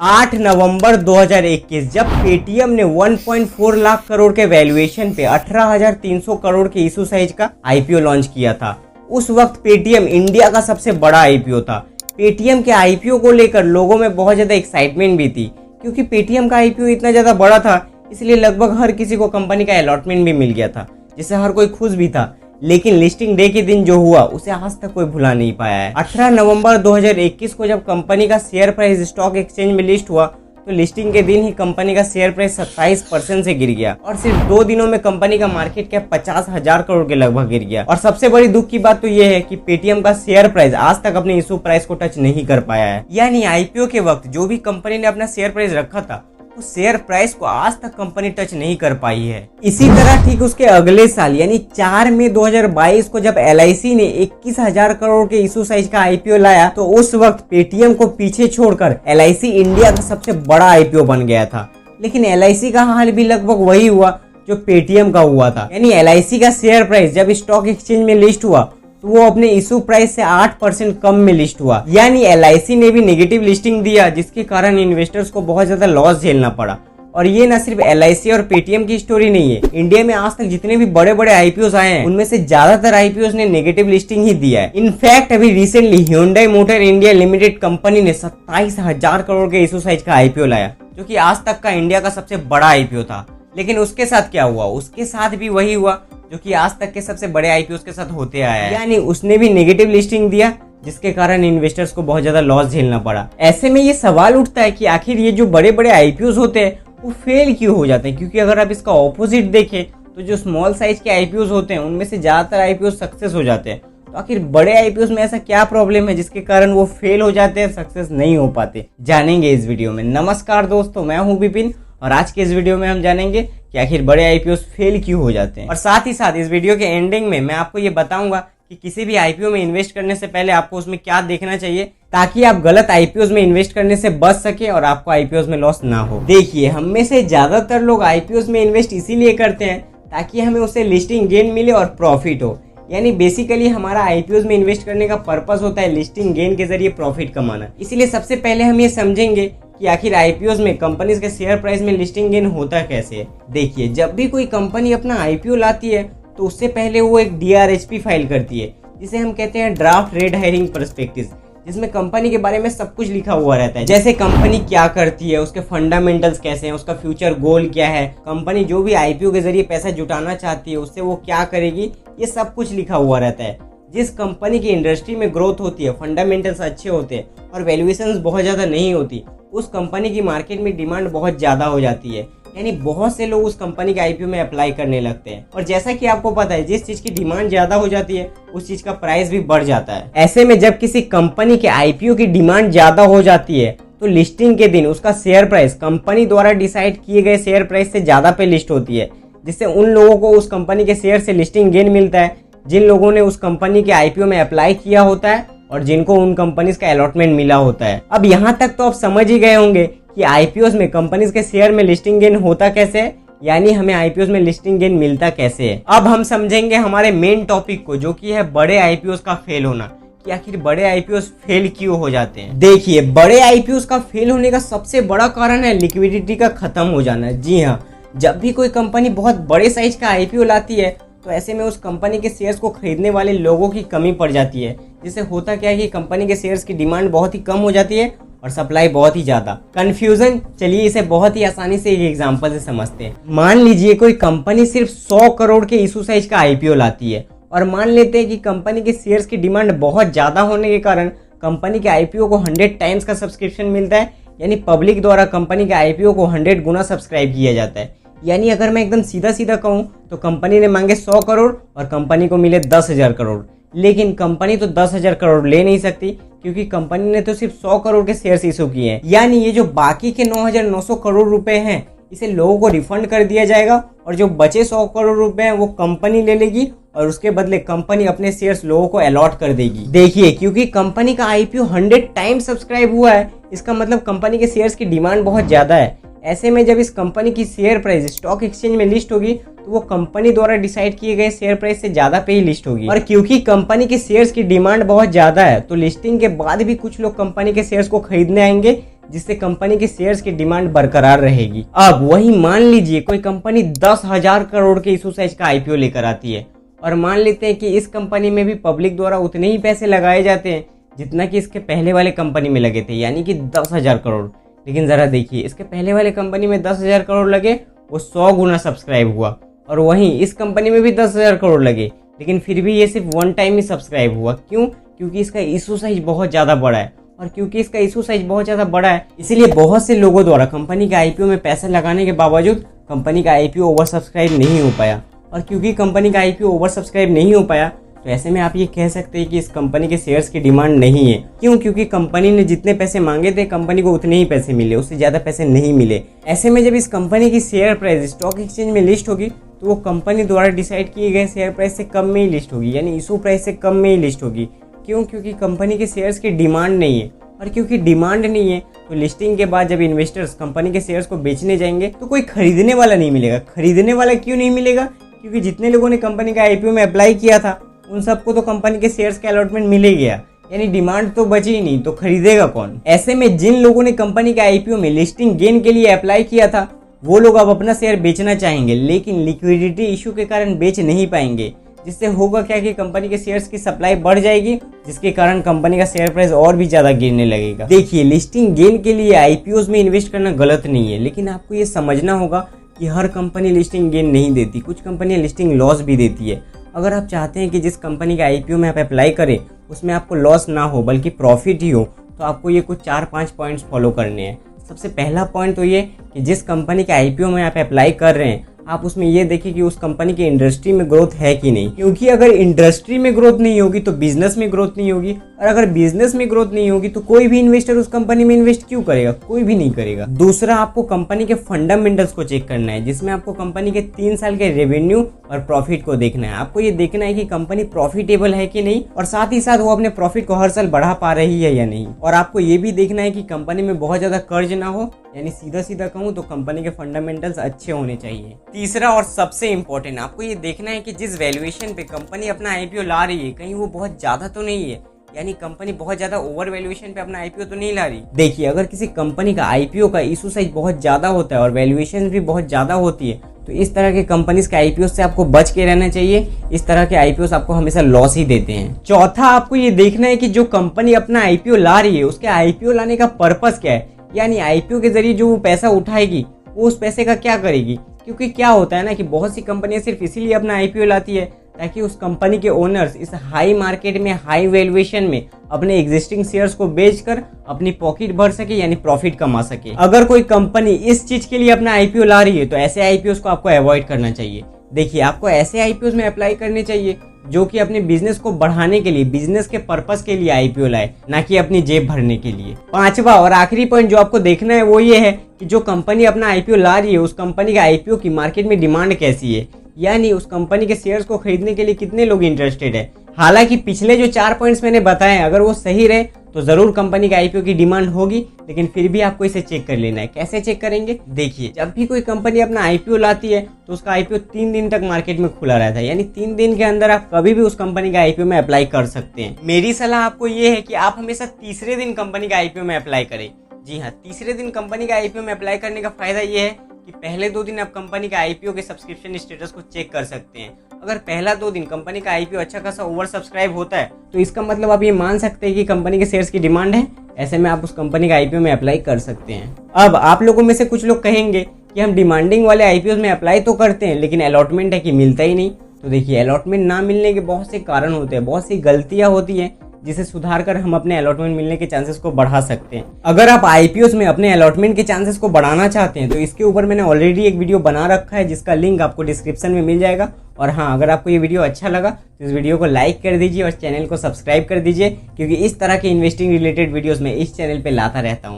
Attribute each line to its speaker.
Speaker 1: 8 नवंबर 2021 जब पेटीएम ने 1.4 लाख करोड़ के वैल्यूएशन पे 18,300 करोड़ के इशू साइज का आईपीओ लॉन्च किया था। उस वक्त पेटीएम इंडिया का सबसे बड़ा आईपीओ था। पेटीएम के आईपीओ को लेकर लोगों में बहुत ज्यादा एक्साइटमेंट भी थी, क्योंकि पेटीएम का आईपीओ इतना ज्यादा बड़ा था, इसलिए लगभग हर किसी को कंपनी का अलॉटमेंट भी मिल गया था, जिससे हर कोई खुश भी था। लेकिन लिस्टिंग डे के दिन जो हुआ उसे आज तक कोई भुला नहीं पाया है। 18 नवंबर 2021 को जब कंपनी का शेयर प्राइस स्टॉक एक्सचेंज में लिस्ट हुआ तो लिस्टिंग के दिन ही कंपनी का शेयर प्राइस 27% से गिर गया और सिर्फ 2 दिनों में कंपनी का मार्केट कैप 50,000 करोड़ के लगभग गिर गया। और सबसे बड़ी दुख की बात तो ये है कि पेटीएम का शेयर प्राइस आज तक अपने इशू प्राइस को टच नहीं कर पाया है। यानी आईपीओ के वक्त जो भी कंपनी ने अपना शेयर प्राइस रखा था उस शेयर प्राइस को आज तक कंपनी टच नहीं कर पाई है। इसी तरह ठीक उसके अगले साल यानी 4 मई 2022 को जब एलआईसी ने 21,000 करोड़ के इशू साइज का आईपीओ लाया तो उस वक्त पेटीएम को पीछे छोड़कर एलआईसी इंडिया का सबसे बड़ा आईपीओ बन गया था। लेकिन एलआईसी का हाल भी लगभग वही हुआ जो पेटीएम का हुआ था। यानी एलआईसी का शेयर प्राइस जब स्टॉक एक्सचेंज में लिस्ट हुआ तो वो अपने इशू प्राइस से 8% कम में लिस्ट हुआ। यानी एलआईसी ने भी नेगेटिव लिस्टिंग दिया, जिसके कारण इन्वेस्टर्स को बहुत ज्यादा लॉस झेलना पड़ा। और ये ना सिर्फ एलआईसी और पेटीएम की स्टोरी नहीं है, इंडिया में आज तक जितने भी बड़े बड़े आईपीओ आए हैं उनमें से ज्यादातर आईपीओ ने नेगेटिव लिस्टिंग ही दिया है। इनफैक्ट अभी recently Hyundai motor India limited company ने 27,000 करोड़ के इशू साइज का आईपीओ लाया, जो कि आज तक का इंडिया का सबसे बड़ा आईपीओ था। लेकिन उसके साथ क्या हुआ? उसके साथ भी वही हुआ जो कि आज तक के सबसे बड़े आईपीओ के साथ होते आया है। यानी उसने भी नेगेटिव लिस्टिंग दिया, जिसके कारण इन्वेस्टर्स को बहुत ज्यादा लॉस झेलना पड़ा। ऐसे में ये सवाल उठता है कि आखिर ये जो बड़े बड़े आईपीओ होते हैं वो फेल क्यों हो जाते हैं? क्योंकि अगर आप इसका ऑपोजिट देखें तो जो स्मॉल साइज के आईपीओ होते हैं उनमें से ज्यादातर आईपीओ सक्सेस हो जाते हैं। तो आखिर बड़े आईपीओ में ऐसा क्या प्रॉब्लम है जिसके कारण वो फेल हो जाते हैं, सक्सेस नहीं हो पाते? जानेंगे इस वीडियो में। नमस्कार दोस्तों, मैं हूं विपिन और आज के इस वीडियो में हम जानेंगे कि आखिर बड़े आईपीओ फेल क्यों हो जाते हैं। और साथ ही साथ इस वीडियो के एंडिंग में मैं आपको ये बताऊंगा कि किसी भी आईपीओ में इन्वेस्ट करने से पहले आपको उसमें क्या देखना चाहिए, ताकि आप गलत आईपीओ में इन्वेस्ट करने से बच सके और आपको आईपीओ में लॉस ना हो। देखिए, हम में से ज्यादातर लोग आईपीओ में इन्वेस्ट इसीलिए करते हैं ताकि हमें उससे लिस्टिंग गेन मिले और प्रॉफिट हो। यानी बेसिकली हमारा आईपीओ में इन्वेस्ट करने का पर्पस होता है लिस्टिंग गेन के जरिए प्रॉफिट कमाना। इसीलिए सबसे पहले हम ये समझेंगे कि आखिर आईपीओ में कंपनीज के शेयर प्राइस में लिस्टिंग गेन होता कैसे है। देखिए, जब भी कोई कंपनी अपना आईपीओ लाती है तो उससे पहले वो एक डीआरएचपी फाइल करती है, जिसे हम कहते हैं ड्राफ्ट रेड हेरिंग प्रोस्पेक्टस, जिसमें कंपनी के बारे में सब कुछ लिखा हुआ रहता है। जैसे कंपनी क्या करती है, उसके फंडामेंटल्स कैसे हैं, उसका फ्यूचर गोल क्या है, कंपनी जो भी आईपीओ के जरिए पैसा जुटाना चाहती है उससे वो क्या करेगी, ये सब कुछ लिखा हुआ रहता है। जिस कंपनी की इंडस्ट्री में ग्रोथ होती है, फंडामेंटल्स अच्छे होते हैं और वैल्यूएशंस बहुत ज़्यादा नहीं होती, उस कंपनी की मार्केट में डिमांड बहुत ज़्यादा हो जाती है। यानी बहुत से लोग उस कंपनी के आईपीओ में अप्लाई करने लगते हैं। और जैसा कि आपको पता है, जिस चीज़ की डिमांड ज़्यादा हो जाती है उस चीज़ का प्राइस भी बढ़ जाता है। ऐसे में जब किसी कंपनी के आईपीओ की डिमांड ज़्यादा हो जाती है तो लिस्टिंग के दिन उसका शेयर प्राइस कंपनी द्वारा डिसाइड किए गए शेयर प्राइस से ज़्यादा पे लिस्ट होती है, जिससे उन लोगों को उस कंपनी के शेयर से लिस्टिंग गेन मिलता है जिन लोगों ने उस कंपनी के आईपीओ में अप्लाई किया होता है और जिनको उन कंपनीज का अलॉटमेंट मिला होता है। अब यहाँ तक तो आप समझ ही गए होंगे कि आईपीओ में कंपनीज के शेयर में लिस्टिंग गेन होता कैसे है, यानी हमें आईपीओ में लिस्टिंग गेन मिलता कैसे है। अब हम समझेंगे हमारे मेन टॉपिक को, जो कि है बड़े आईपीओ का फेल होना, कि आखिर बड़े आईपीओ फेल क्यों हो जाते हैं। देखिए, बड़े आईपीओ का फेल होने का सबसे बड़ा कारण है लिक्विडिटी का खत्म हो जाना। जी हाँ, जब भी कोई कंपनी बहुत बड़े साइज का आईपीओ लाती है तो ऐसे में उस कंपनी के शेयर्स को खरीदने वाले लोगों की कमी पड़ जाती है, जिससे होता क्या है कि कंपनी के शेयर्स की डिमांड बहुत ही कम हो जाती है और सप्लाई बहुत ही ज्यादा। कंफ्यूजन, चलिए इसे बहुत ही आसानी से एक एग्जांपल से समझते हैं। मान लीजिए कोई कंपनी सिर्फ 100 करोड़ के इशू साइज का आईपीओ लाती है और मान लेते हैं कि कंपनी के शेयर्स की डिमांड बहुत ज्यादा होने के कारण कंपनी के आईपीओ को 100 टाइम्स का सब्सक्रिप्शन मिलता है। यानी पब्लिक द्वारा कंपनी के आईपीओ को 100 गुना सब्सक्राइब किया जाता है। यानी अगर मैं एकदम सीधा सीधा कहूँ तो कंपनी ने मांगे 100 करोड़ और कंपनी को मिले 10,000 करोड़। लेकिन कंपनी तो 10,000 करोड़ ले नहीं सकती, क्योंकि कंपनी ने तो सिर्फ 100 करोड़ के शेयर्स इशू किए हैं। यानी ये जो बाकी के 9,900 करोड़ रुपए हैं इसे लोगों को रिफंड कर दिया जाएगा और जो बचे 100 करोड़ रुपए हैं वो कंपनी ले लेगी और उसके बदले कंपनी अपने शेयर्स लोगों को अलॉट कर देगी। देखिए, क्योंकि कंपनी का आईपीओ 100 टाइम्स सब्सक्राइब हुआ है, इसका मतलब कंपनी के शेयर्स की डिमांड बहुत ज्यादा है। ऐसे में जब इस कंपनी की शेयर प्राइस स्टॉक एक्सचेंज में लिस्ट होगी तो वो कंपनी द्वारा डिसाइड किए गए शेयर प्राइस से ज्यादा पे ही लिस्ट होगी। और क्योंकि कंपनी के शेयर्स की डिमांड बहुत ज्यादा है तो लिस्टिंग के बाद भी कुछ लोग कंपनी के शेयर्स को खरीदने आएंगे, जिससे कंपनी के शेयर्स की डिमांड बरकरार रहेगी। अब वही मान लीजिए कोई कंपनी 10,000 करोड़ के इशू साइज का आईपीओ लेकर आती है और मान लेते हैं कि इस कंपनी में भी पब्लिक द्वारा उतने ही पैसे लगाए जाते हैं जितना कि इसके पहले वाले कंपनी में लगे थे, यानी कि 10,000 करोड़। लेकिन ज़रा देखिए, इसके पहले वाले कंपनी में 10,000 करोड़ लगे, वो 100 गुना सब्सक्राइब हुआ, और वहीं इस कंपनी में भी 10,000 करोड़ लगे, लेकिन फिर भी ये सिर्फ वन टाइम ही सब्सक्राइब हुआ। क्यों? क्योंकि इसका इशू साइज बहुत ज़्यादा बड़ा है, और क्योंकि इसका इशू साइज बहुत ज़्यादा बड़ा है इसलिए बहुत से लोगों द्वारा कंपनी के आईपीओ में पैसा लगाने के बावजूद कंपनी का आईपीओ ओवर सब्सक्राइब नहीं हो पाया। और क्योंकि कंपनी का आईपीओ ओवर सब्सक्राइब नहीं हो पाया तो ऐसे में आप ये कह सकते हैं कि इस कंपनी के शेयर्स की डिमांड नहीं है। क्यों? क्योंकि कंपनी ने जितने पैसे मांगे थे कंपनी को उतने ही पैसे मिले, उससे ज़्यादा पैसे नहीं मिले। ऐसे में जब इस कंपनी की शेयर प्राइस स्टॉक एक्सचेंज में लिस्ट होगी तो वो कंपनी द्वारा डिसाइड किए गए शेयर प्राइस से कम में ही लिस्ट होगी, यानी इशू प्राइस से कम में ही लिस्ट होगी। क्यों? क्योंकि कंपनी के शेयर्स की डिमांड नहीं है, और क्योंकि डिमांड नहीं है तो लिस्टिंग के बाद जब इन्वेस्टर्स कंपनी के शेयर्स को बेचने जाएंगे तो कोई खरीदने वाला नहीं मिलेगा। खरीदने वाला क्यों नहीं मिलेगा? क्योंकि जितने लोगों ने कंपनी का आईपीओ में अप्लाई किया था उन सबको तो कंपनी के शेयर्स के अलॉटमेंट मिल ही गया, यानी डिमांड तो बची ही नहीं, तो खरीदेगा कौन? ऐसे में जिन लोगों ने कंपनी के आईपीओ में लिस्टिंग गेन के लिए अप्लाई किया था वो लोग अब अपना शेयर बेचना चाहेंगे, लेकिन लिक्विडिटी इशू के कारण बेच नहीं पाएंगे, जिससे होगा क्या कि कंपनी के शेयर्स की सप्लाई बढ़ जाएगी, जिसके कारण कंपनी का शेयर प्राइस और भी ज्यादा गिरने लगेगा। देखिए, लिस्टिंग गेन के लिए आईपीओ में इन्वेस्ट करना गलत नहीं है, लेकिन आपको ये समझना होगा कि हर कंपनी लिस्टिंग गेन नहीं देती, कुछ कंपनियां लिस्टिंग लॉस भी देती है। अगर आप चाहते हैं कि जिस कंपनी का आईपीओ में आप अप्लाई करें उसमें आपको लॉस ना हो बल्कि प्रॉफिट ही हो, तो आपको ये कुछ 4-5 पॉइंट्स फॉलो करने हैं। सबसे पहला पॉइंट तो ये कि जिस कंपनी के आईपीओ में आप अप्लाई कर रहे हैं आप उसमें ये देखिए कि उस कंपनी की इंडस्ट्री में ग्रोथ है कि नहीं, क्योंकि अगर इंडस्ट्री में ग्रोथ नहीं होगी तो बिजनेस में ग्रोथ नहीं होगी, और अगर बिजनेस में ग्रोथ नहीं होगी तो कोई भी इन्वेस्टर उस कंपनी में इन्वेस्ट क्यों करेगा? कोई भी नहीं करेगा। दूसरा, आपको कंपनी के फंडामेंटल्स को चेक करना है, जिसमें आपको कंपनी के 3 साल के रेवेन्यू और प्रॉफिट को देखना है। आपको ये देखना है कि कंपनी प्रॉफिटेबल है कि नहीं, और साथ ही साथ वो अपने प्रॉफिट को हर साल बढ़ा पा रही है या नहीं। और आपको ये भी देखना है कि कंपनी में बहुत ज्यादा कर्ज ना हो, यानी सीधा सीधा कहूँ तो कंपनी के फंडामेंटल्स अच्छे होने चाहिए। तीसरा और सबसे इम्पोर्टेंट, आपको ये देखना है कि जिस वैल्यूएशन पे कंपनी अपना आईपीओ ला रही है कहीं वो बहुत ज्यादा तो नहीं है, यानी कंपनी बहुत ज्यादा ओवर वैल्यूएशन पे अपना आईपीओ तो नहीं ला रही। देखिए, अगर किसी कंपनी का आईपीओ का इशू साइज बहुत ज्यादा होता है और वैल्यूएशन भी बहुत ज्यादा होती है तो इस तरह के कंपनीज के आईपीओ से आपको बच के रहना चाहिए। इस तरह के आईपीओ आपको हमेशा लॉस ही देते हैं। चौथा, आपको ये देखना है कि जो कंपनी अपना आईपीओ ला रही है उसके आईपीओ लाने का पर्पस क्या है, यानी आईपीओ के जरिए जो वो पैसा उठाएगी वो उस पैसे का क्या करेगी। क्योंकि क्या होता है ना कि बहुत सी कंपनियां सिर्फ इसीलिए अपना आईपीओ लाती है ताकि उस कंपनी के ओनर्स इस हाई मार्केट में हाई वैल्यूएशन में अपने एग्जिस्टिंग शेयर्स को बेचकर अपनी पॉकेट भर सके, यानी प्रॉफिट कमा सके। अगर कोई कंपनी इस चीज के लिए अपना आईपीओ ला रही है तो ऐसे आईपीओ को आपको अवॉइड करना चाहिए। देखिए, आपको ऐसे आईपीओ में अप्लाई करने चाहिए जो कि अपने बिजनेस को बढ़ाने के लिए, बिजनेस के पर्पस के लिए आईपीओ लाए, ना कि अपनी जेब भरने के लिए। पांचवा और आखिरी पॉइंट जो आपको देखना है वो ये है कि जो कंपनी अपना आईपीओ ला रही है उस कंपनी का आईपीओ की मार्केट में डिमांड कैसी है, यानी उस कंपनी के शेयर्स को खरीदने के लिए कितने लोग इंटरेस्टेड है। हालांकि पिछले जो 4 पॉइंट्स मैंने बताए अगर वो सही रहे तो जरूर कंपनी के आईपीओ की डिमांड होगी, लेकिन फिर भी आपको इसे चेक कर लेना है। कैसे चेक करेंगे? देखिए, जब भी कोई कंपनी अपना आईपीओ लाती है तो उसका आईपीओ 3 दिन तक मार्केट में खुला रहता है, यानी 3 दिन के अंदर आप कभी भी उस कंपनी का आईपीओ में अप्लाई कर सकते हैं। मेरी सलाह आपको ये है कि आप हमेशा तीसरे दिन कंपनी का आईपीओ में अप्लाई करें। जी हाँ, तीसरे दिन कंपनी का आईपीओ में अप्लाई करने का फायदा ये है कि पहले 2 दिन आप कंपनी का आईपीओ के सब्सक्रिप्शन स्टेटस को चेक कर सकते हैं। अगर पहला 2 दिन कंपनी का आईपीओ अच्छा खासा ओवर सब्सक्राइब होता है तो इसका मतलब आप ये मान सकते हैं कि कंपनी के शेयर्स की डिमांड है। ऐसे में आप उस कंपनी का आईपीओ में अप्लाई कर सकते हैं। अब आप लोगों में से कुछ लोग कहेंगे कि हम डिमांडिंग वाले आईपीओ में अप्लाई तो करते हैं लेकिन अलॉटमेंट है कि मिलता ही नहीं। तो देखिए, अलॉटमेंट ना मिलने के बहुत से कारण होते हैं, बहुत सी गलतियां होती हैं जिसे सुधार कर हम अपने अलॉटमेंट मिलने के चांसेस को बढ़ा सकते हैं। अगर आप आईपीओ में अपने अलॉटमेंट के चांसेस को बढ़ाना चाहते हैं तो इसके ऊपर मैंने ऑलरेडी एक वीडियो बना रखा है जिसका लिंक आपको डिस्क्रिप्शन में मिल जाएगा। और हाँ, अगर आपको ये वीडियो अच्छा लगा तो इस वीडियो को लाइक कर दीजिए और चैनल को सब्सक्राइब कर दीजिए, क्योंकि इस तरह के इन्वेस्टिंग रिलेटेड वीडियोस मैं इस चैनल पे लाता रहता हूँ।